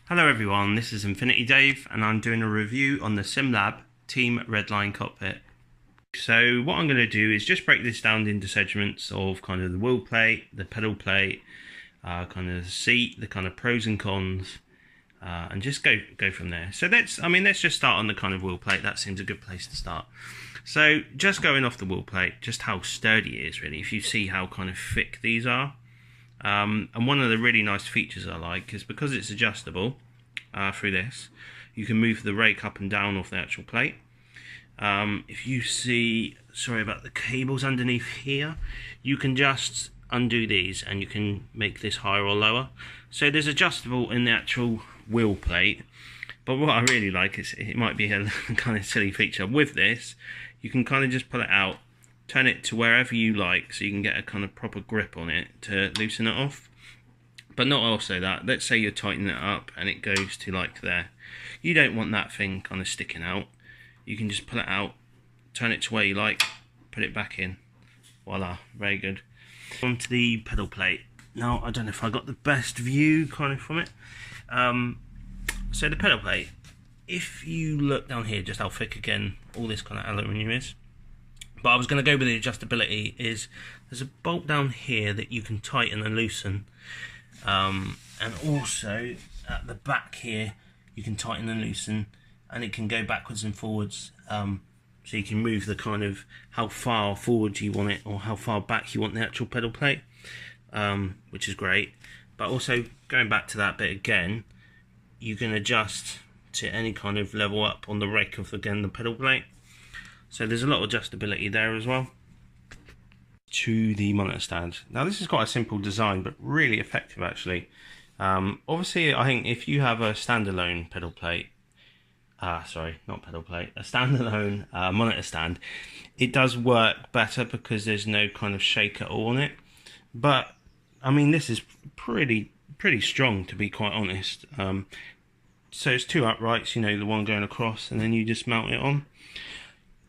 Hello everyone, this is Infinity Dave and I'm doing a review on the SimLab TeamRedline cockpit. So what I'm going to do is just break this down into segments of kind of the wheel plate, the pedal plate, kind of the seat, the kind of pros and cons, and just go from there. So let's just start on the kind of wheel plate. That seems a good place to start. So just going off the wheel plate, just how sturdy it is really. If you see how kind of thick these are. And one of the really nice features I like is because it's adjustable through this, you can move the rake up and down off the actual plate. If you see, sorry about the cables underneath here, you can just undo these and you can make this higher or lower. So there's adjustable in the actual wheel plate. But what I really like is, it might be a kind of silly feature, with this you can kind of just pull it out, turn it to wherever you like, so you can get a kind of proper grip on it to loosen it off. But not also that, let's say you're tightening it up and it goes to like there. You don't want that thing kind of sticking out. You can just pull it out, turn it to where you like, put it back in. Voila, very good. Onto the pedal plate. Now, I don't know if I got the best view kind of from it. So the pedal plate, if you look down here, just how thick again all this kind of aluminium is. But I was going to go with the adjustability. Is there's a bolt down here that you can tighten and loosen, and also at the back here you can tighten and loosen, and it can go backwards and forwards, so you can move the kind of how far forward you want it or how far back you want the actual pedal plate, which is great. But also going back to that bit again, you can adjust to any kind of level up on the rake of again the pedal plate. So there's a lot of adjustability there as well. To the monitor stand. Now this is quite a simple design, but really effective actually. Obviously, I think if you have a standalone pedal plate, sorry, not pedal plate, a standalone monitor stand, it does work better because there's no kind of shake at all on it. But I mean, this is pretty strong, to be quite honest. So it's two uprights, you know, the one going across, and then you just mount it on.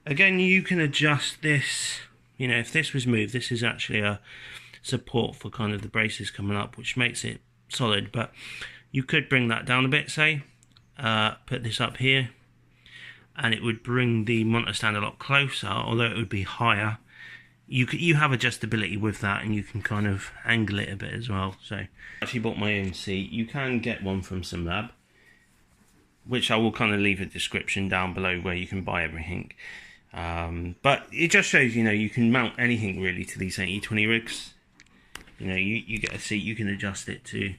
Again, you can adjust this, you know, if this was moved, this is actually a support for kind of the braces coming up, which makes it solid, but you could bring that down a bit, say, put this up here, and it would bring the monitor stand a lot closer, although it would be higher. You have adjustability with that, and you can kind of angle it a bit as well. So I actually bought my own seat. You can get one from SimLab, which I will kind of leave a description down below where you can buy everything. But it just shows, you know, you can mount anything really to these 80/20 rigs. You know, you get a seat, you can adjust it to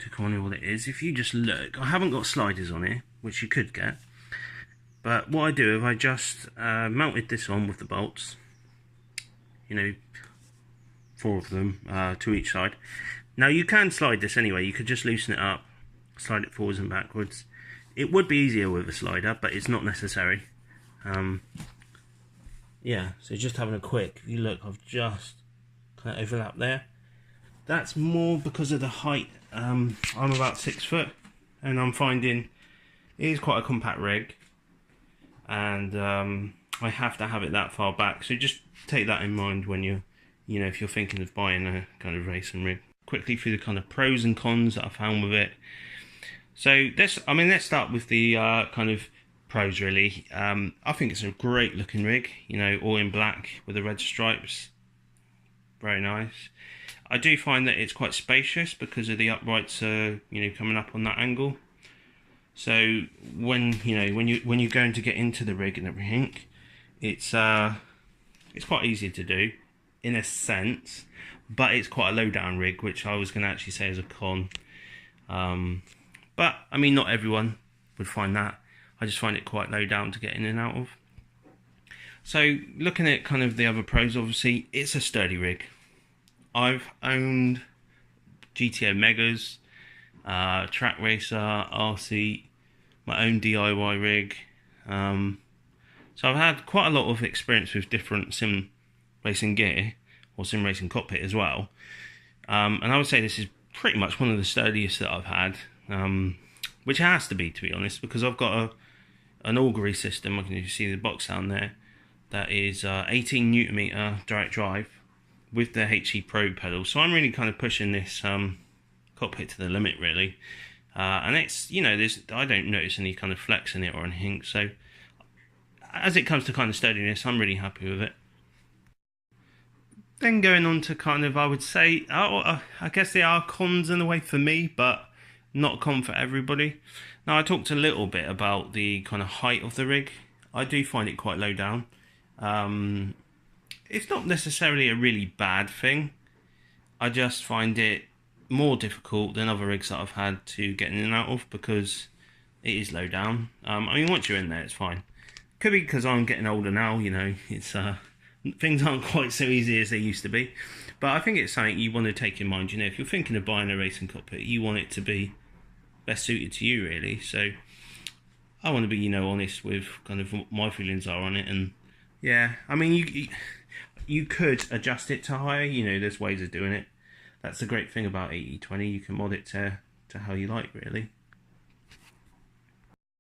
kind of what it is. If you just look, I haven't got sliders on here, which you could get. But what I do is I just mounted this on with the bolts. You know, 4 of them to each side. Now you can slide this anyway. You could just loosen it up, slide it forwards and backwards. It would be easier with a slider, but it's not necessary. Yeah, so just having a quick, if you look, I've just kind of overlapped there. That's more because of the height. I'm about 6 foot, and I'm finding it is quite a compact rig, and I have to have it that far back. So just take that in mind when you know, if you're thinking of buying a kind of racing rig. Quickly through the kind of pros and cons that I found with it. So let's start with the kind of pros really. I think it's a great looking rig, you know, all in black with the red stripes. Very nice. I do find that it's quite spacious because of the uprights, you know, coming up on that angle. So when you're going to get into the rig and everything, it's quite easy to do in a sense, but it's quite a low down rig, which I was going to actually say is a con. But I mean, not everyone would find that. I just find it quite low down to get in and out of. So looking at kind of the other pros, obviously it's a sturdy rig. I've owned GTO Megas, Track Racer, RC, my own DIY rig. So I've had quite a lot of experience with different sim racing gear, or sim racing cockpit as well. And I would say this is pretty much one of the sturdiest that I've had. Which it has to be honest, because I've got an augury system. I can see the box down there. That is 18 Newton meter direct drive with the HE Pro pedal. So I'm really kind of pushing this cockpit to the limit really. and it's, you know, I don't notice any kind of flex in it or anything. So as it comes to kind of sturdiness, I'm really happy with it. Then going on to kind of, I would say, I guess there are cons in a way for me, but not a con for everybody. Now, I talked a little bit about the kind of height of the rig. I do find it quite low down. It's not necessarily a really bad thing. I just find it more difficult than other rigs that I've had to get in and out of because it is low down. I mean, once you're in there, it's fine. Could be because I'm getting older now, you know, it's things aren't quite so easy as they used to be. But I think it's something you want to take in mind. You know, if you're thinking of buying a racing cockpit, you want it to be best suited to you, really. So I want to be, you know, honest with kind of what my feelings are on it. And yeah, I mean, you could adjust it to higher. You know, there's ways of doing it. That's the great thing about 80/20. You can mod it to how you like, really.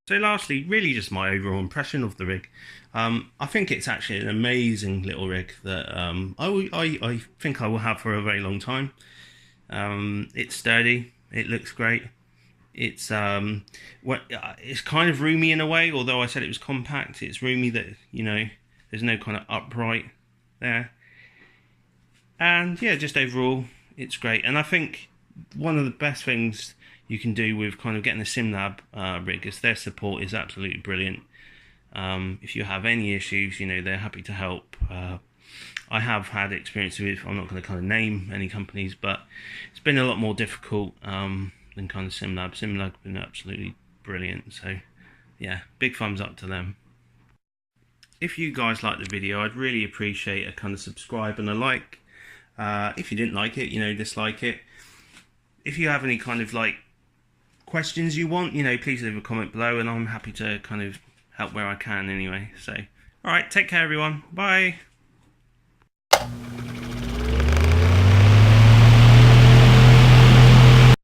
So lastly, really just my overall impression of the rig. I think it's actually an amazing little rig that I think I will have for a very long time. It's sturdy. It looks great. It's kind of roomy in a way, although I said it was compact. It's roomy that, you know, there's no kind of upright there. And yeah, just overall, it's great. And I think one of the best things you can do with kind of getting a SimLab rig is their support is absolutely brilliant. If you have any issues, you know, they're happy to help. I have had experience with, I'm not going to kind of name any companies, but it's been a lot more difficult than kind of SimLab. SimLab have been absolutely brilliant. So yeah, big thumbs up to them. If you guys like the video, I'd really appreciate a kind of subscribe and a like. If you didn't like it, you know, dislike it. If you have any kind of like questions you want, you know, please leave a comment below, and I'm happy to kind of help where I can anyway. So, all right, take care, everyone. Bye.